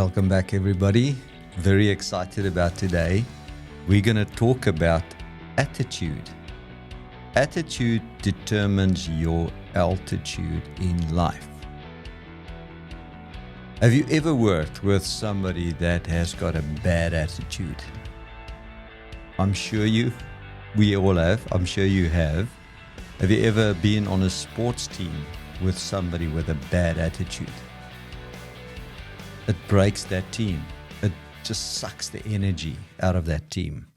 Welcome back, everybody. Very excited about today. We're going to talk about attitude. Attitude determines your altitude in life. Have you ever worked with somebody that has got a bad attitude? I'm sure we all have. I'm sure you have. Have you ever been on a sports team with somebody with a bad attitude? It breaks that team. It just sucks the energy out of that team.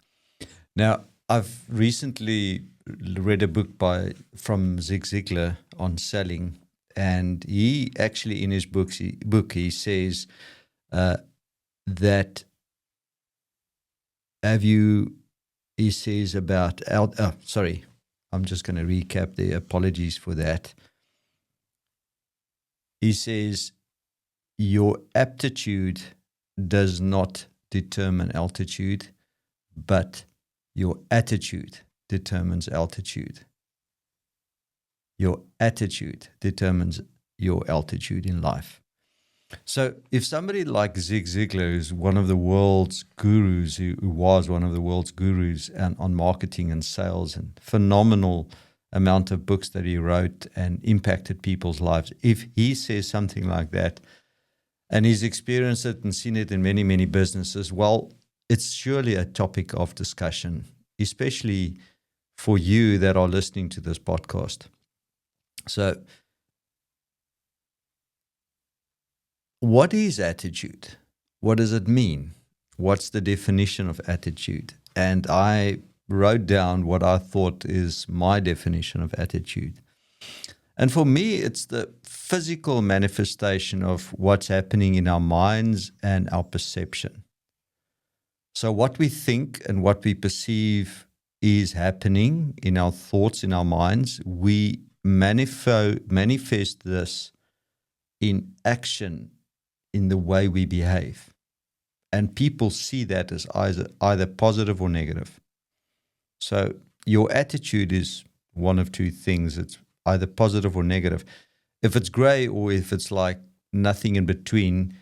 Now, I've recently read a book from Zig Ziglar on selling, and he actually in his book he says that he says about I'm just going to recap there. Apologies for that. He says, your aptitude does not determine altitude, but your attitude determines altitude. Your attitude determines your altitude in life. So if somebody like Zig Ziglar, who's one of the world's gurus, who was one of the world's gurus on marketing and sales, and phenomenal amount of books that he wrote and impacted people's lives, if he says something like that, and he's experienced it and seen it in many, many businesses, well, it's surely a topic of discussion, especially for you that are listening to this podcast. So, what is attitude? What does it mean? What's the definition of attitude? And I wrote down what I thought is my definition of attitude. And for me, it's the physical manifestation of what's happening in our minds and our perception. So what we think and what we perceive is happening in our thoughts, in our minds. We manifest this in action, in the way we behave. And people see that as either positive or negative. So your attitude is one of two things. It's either positive or negative. If it's gray or if it's like nothing in between,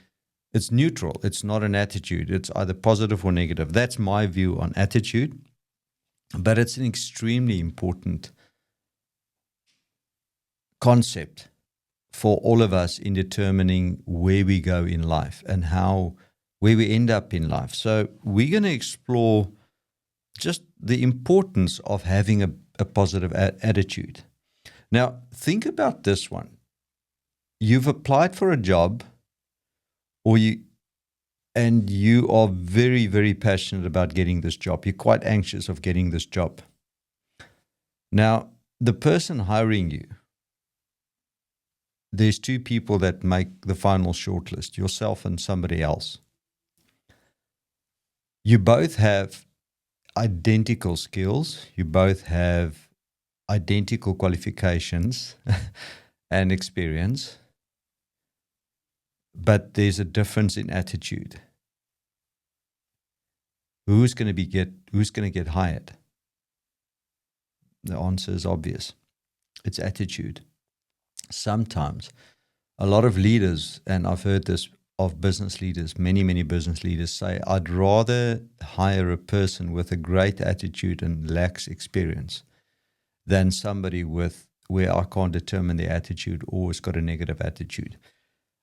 it's neutral. It's not an attitude. It's either positive or negative. That's my view on attitude. But it's an extremely important concept for all of us in determining where we go in life and where we end up in life. So we're going to explore just the importance of having a positive attitude. Now, think about this one. You've applied for a job, and you are very, very passionate about getting this job. You're quite anxious of getting this job. Now, the person hiring you, there's two people that make the final shortlist, yourself and somebody else. You both have identical skills. You both have identical qualifications and experience, but there's a difference in attitude. Who's going to get hired? The answer is obvious. It's attitude. Sometimes a lot of leaders, and I've heard this of business leaders, many, many business leaders say, I'd rather hire a person with a great attitude and lacks experience than somebody where I can't determine their attitude or has got a negative attitude.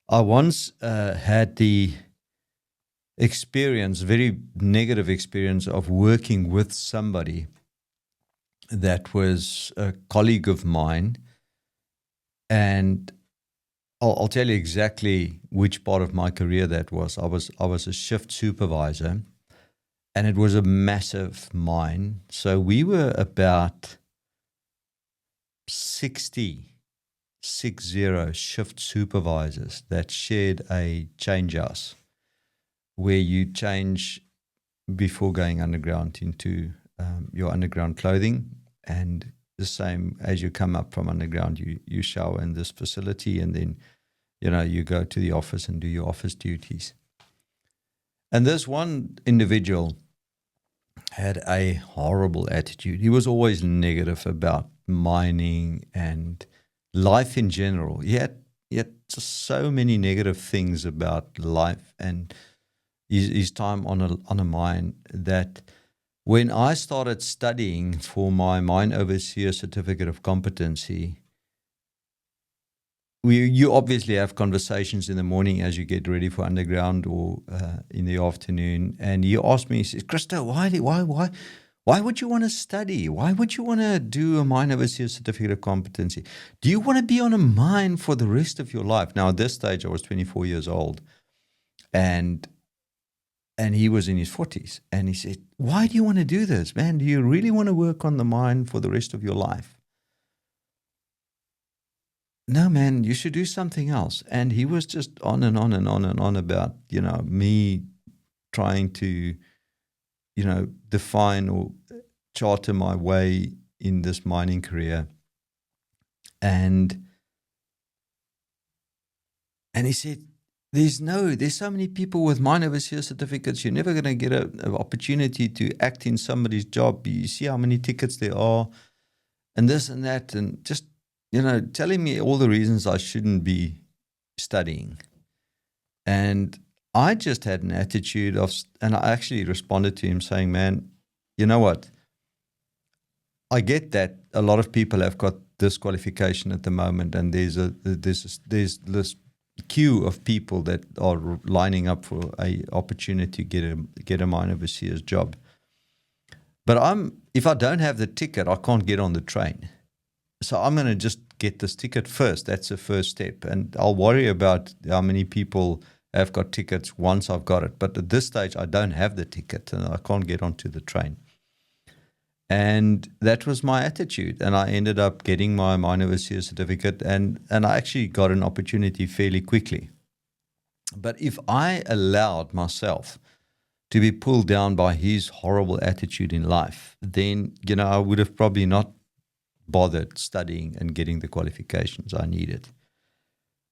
I once had the very negative experience of working with somebody that was a colleague of mine, and I'll tell you exactly which part of my career that was. I was a shift supervisor, and it was a massive mine. So we were about 60 shift supervisors that shared a change house where you change before going underground into your underground clothing, and the same as you come up from underground, you shower in this facility, and then you go to the office and do your office duties. And this one individual had a horrible attitude. He was always negative about mining and life in general. He had yet just so many negative things about life and his time on a mine that when I started studying for my mine overseer certificate of competency, you obviously have conversations in the morning as you get ready for underground or in the afternoon. And he asked me, he says, Christo, why would you want to study? Why would you want to do a mine overseer certificate of competency? Do you want to be on a mine for the rest of your life? Now, at this stage, I was 24 years old, and he was in his 40s. And he said, why do you want to do this, man? Do you really want to work on the mine for the rest of your life? No, man, you should do something else. And he was just on and on and on and on about, me trying to, define or charter my way in this mining career. And he said, there's so many people with mine overseer certificates. You're never going to get an opportunity to act in somebody's job. You see how many tickets there are and this and that. And just, telling me all the reasons I shouldn't be studying. And I just had an attitude and I actually responded to him saying, man, you know what? I get that a lot of people have got this qualification at the moment, and there's this queue of people that are lining up for a opportunity to get a mine overseer's job. But if I don't have the ticket, I can't get on the train. So I'm going to just get this ticket first. That's the first step. And I'll worry about how many people have got tickets once I've got it. But at this stage, I don't have the ticket and I can't get onto the train. And that was my attitude. And I ended up getting my mine overseer certificate, and I actually got an opportunity fairly quickly. But if I allowed myself to be pulled down by his horrible attitude in life, then, I would have probably not bothered studying and getting the qualifications I needed.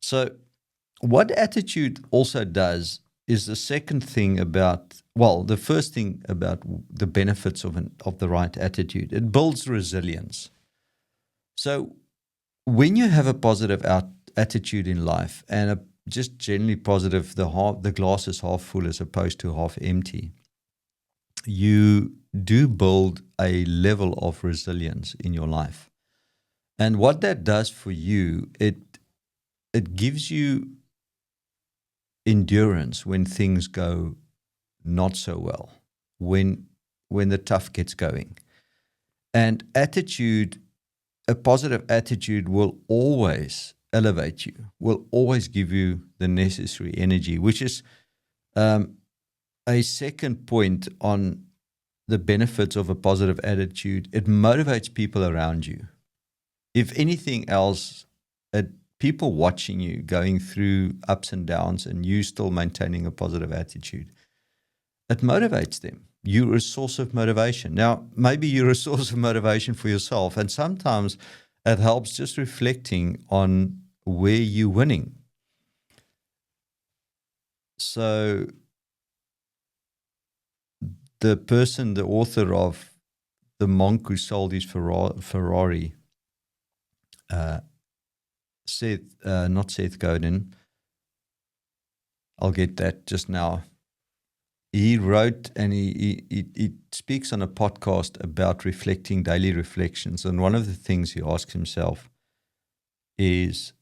So what attitude also does is the second thing the first thing about the benefits of the right attitude. It builds resilience. So when you have a positive attitude in life and just generally positive, the glass is half full as opposed to half empty, you do build a level of resilience in your life. And what that does for you, it gives you endurance when things go not so well, when the tough gets going. And a positive attitude will always elevate you, will always give you the necessary energy, which is a second point on the benefits of a positive attitude. It motivates people around you. If anything else, people watching you going through ups and downs and you still maintaining a positive attitude, it motivates them. You're a source of motivation. Now, maybe you're a source of motivation for yourself, and sometimes it helps just reflecting on where you're winning. So the author of The Monk Who Sold His Ferrari, not Seth Godin, I'll get that just now. He wrote and he speaks on a podcast about reflecting, daily reflections. And one of the things he asks himself is,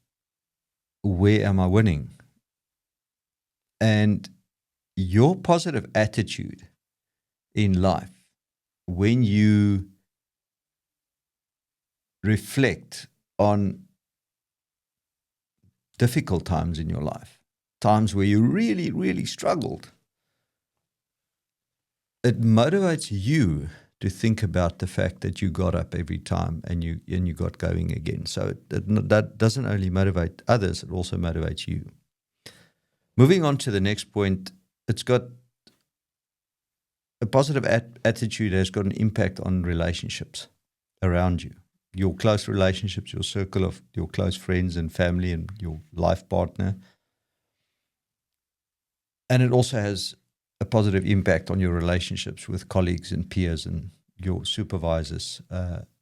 where am I winning? And your positive attitude in life, when you reflect on difficult times in your life, times where you really, really struggled, it motivates you to think about the fact that you got up every time and you got going again. So that doesn't only motivate others, it also motivates you. Moving on to the next point, it's got a positive attitude has got an impact on relationships around you, your close relationships, your circle of your close friends and family and your life partner. And it also has a positive impact on your relationships with colleagues and peers and your supervisors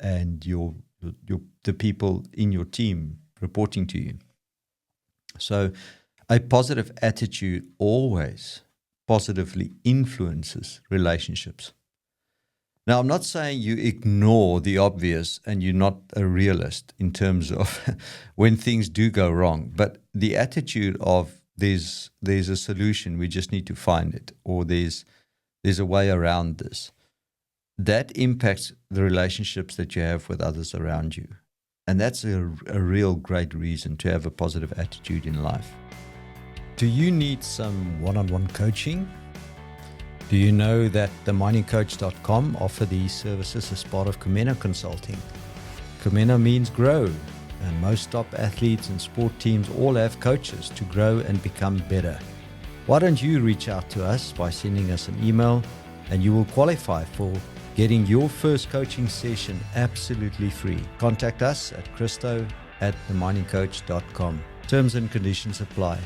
and the people in your team reporting to you. So a positive attitude always positively influences relationships. Now, I'm not saying you ignore the obvious and you're not a realist in terms of when things do go wrong, but the attitude of there's a solution, we just need to find it, or there's a way around this, that impacts the relationships that you have with others around you. And that's a real great reason to have a positive attitude in life. Do you need some one-on-one coaching? Do you know that theminingcoach.com offer these services as part of Comeno Consulting? Comeno means grow, and most top athletes and sport teams all have coaches to grow and become better. Why don't you reach out to us by sending us an email, and you will qualify for getting your first coaching session absolutely free. Contact us at Christo@theminingcoach.com. Terms and conditions apply.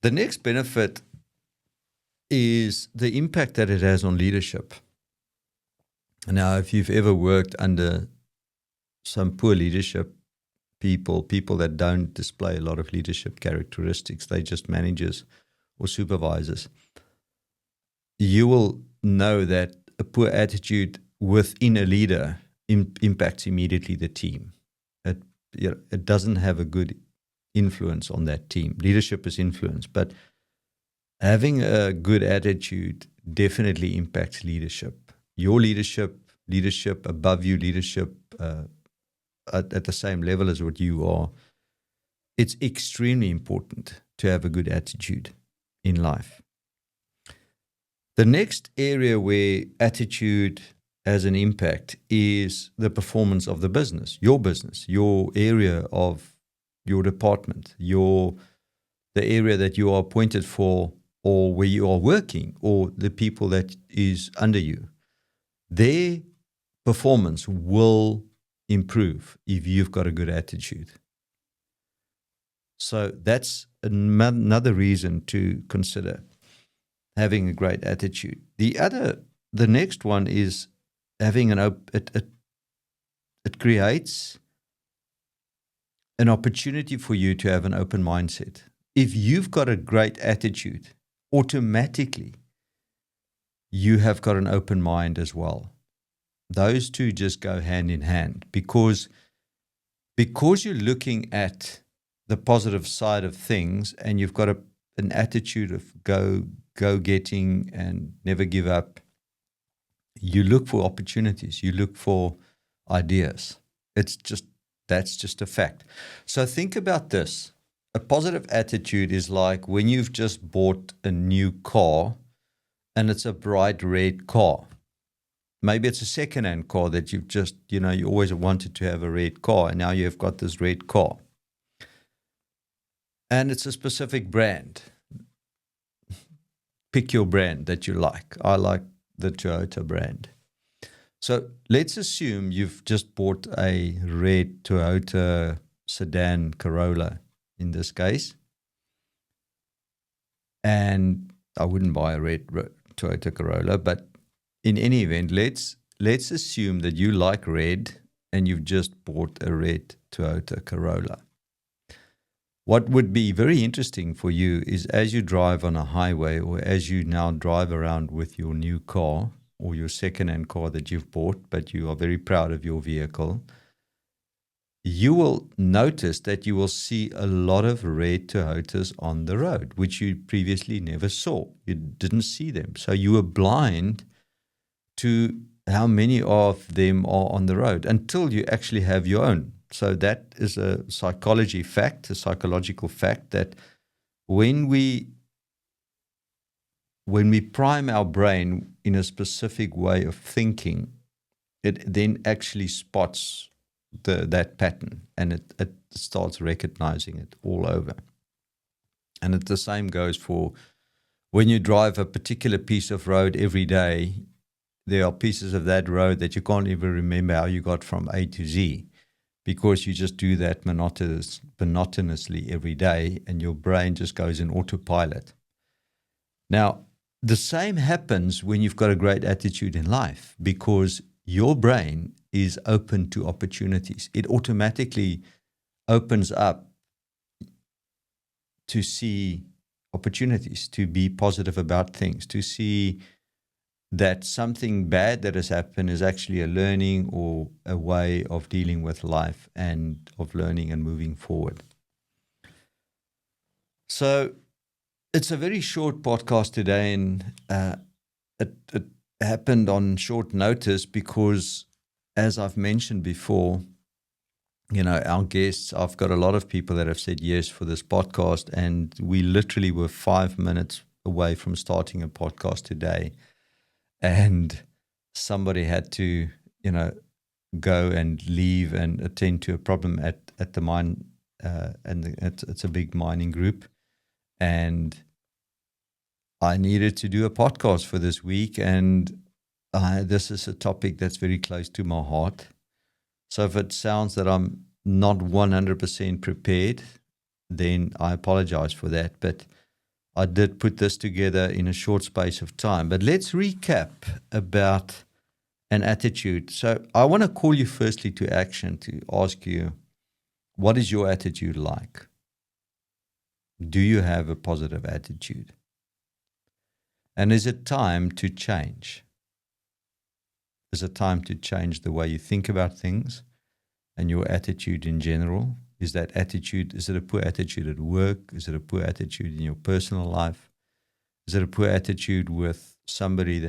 The next benefit is the impact that it has on leadership. Now, if you've ever worked under some poor leadership people that don't display a lot of leadership characteristics, they're just managers or supervisors, you will know that a poor attitude within a leader impacts immediately the team. It doesn't have a good influence on that team. Leadership is influence, but having a good attitude definitely impacts leadership. Your leadership above you, leadership at the same level as what you are. It's extremely important to have a good attitude in life. The next area where attitude has an impact is the performance of the business, your area of your department, the area that you are appointed for, or where you are working, or the people that is under you. Their performance will improve if you've got a good attitude. So that's another reason to consider having a great attitude. The next one is having it creates an opportunity for you to have an open mindset. If you've got a great attitude, automatically you have got an open mind as well. Those two just go hand in hand because you're looking at the positive side of things and you've got an attitude of go-getting and never give up. You look for opportunities. You look for ideas. That's just a fact. So think about this. A positive attitude is like when you've just bought a new car and it's a bright red car. Maybe it's a second-hand car that you've just, you always wanted to have a red car, and now you've got this red car. And it's a specific brand. Pick your brand that you like. I like the Toyota brand. So let's assume you've just bought a red Toyota sedan Corolla in this case. And I wouldn't buy a red Toyota Corolla, but in any event, let's assume that you like red and you've just bought a red Toyota Corolla. What would be very interesting for you is as you drive on a highway or as you now drive around with your new car or your second-hand car that you've bought, but you are very proud of your vehicle, you will notice that you will see a lot of red Toyotas on the road, which you previously never saw. You didn't see them. So you were blind to how many of them are on the road until you actually have your own. So that is a psychological fact that when we prime our brain in a specific way of thinking, it then actually spots that pattern and it starts recognizing it all over. And the same goes for when you drive a particular piece of road every day. There are pieces of that road that you can't even remember how you got from A to Z because you just do that monotonously every day and your brain just goes in autopilot. Now, the same happens when you've got a great attitude in life because your brain is open to opportunities. It automatically opens up to see opportunities, to be positive about things, to see that something bad that has happened is actually a learning or a way of dealing with life and of learning and moving forward. So it's a very short podcast today, and it happened on short notice because, as I've mentioned before, our guests, I've got a lot of people that have said yes for this podcast, and we literally were 5 minutes away from starting a podcast today. And somebody had to, go and leave and attend to a problem at the mine, and it's a big mining group. And I needed to do a podcast for this week, and this is a topic that's very close to my heart. So if it sounds that I'm not 100% prepared, then I apologize for that. But I did put this together in a short space of time. But let's recap about an attitude. So I want to call you firstly to action to ask you, what is your attitude like? Do you have a positive attitude? And is it time to change? Is it time to change the way you think about things and your attitude in general? Is that attitude, is it a poor attitude at work? Is it a poor attitude in your personal life? Is it a poor attitude with somebody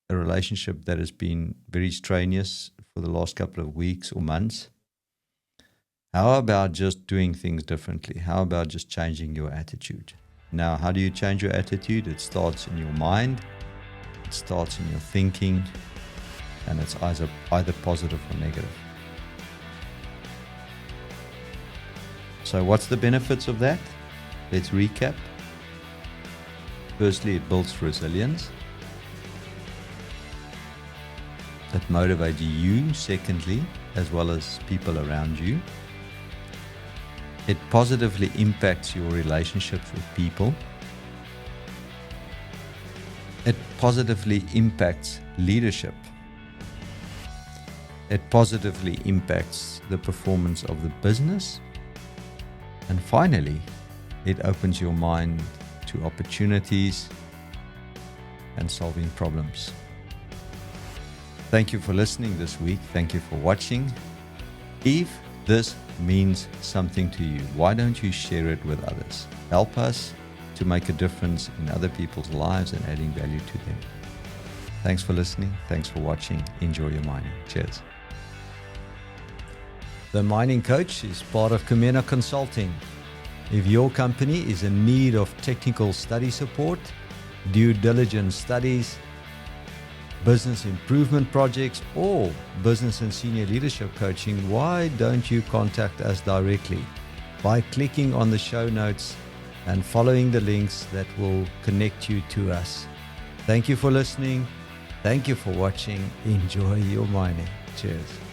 a relationship that has been very strenuous for the last couple of weeks or months? How about just doing things differently? How about just changing your attitude? Now, how do you change your attitude? It starts in your mind, it starts in your thinking, and it's either positive or negative. So what's the benefits of that? Let's recap. Firstly, it builds resilience. It motivates you, secondly, as well as people around you. It positively impacts your relationships with people. It positively impacts leadership. It positively impacts the performance of the business. And finally, it opens your mind to opportunities and solving problems. Thank you for listening this week. Thank you for watching. If this means something to you, why don't you share it with others? Help us to make a difference in other people's lives and adding value to them. Thanks for listening. Thanks for watching. Enjoy your mining. Cheers. The Mining Coach is part of Camena Consulting. If your company is in need of technical study support, due diligence studies, business improvement projects, or business and senior leadership coaching, why don't you contact us directly by clicking on the show notes and following the links that will connect you to us. Thank you for listening. Thank you for watching. Enjoy your mining. Cheers.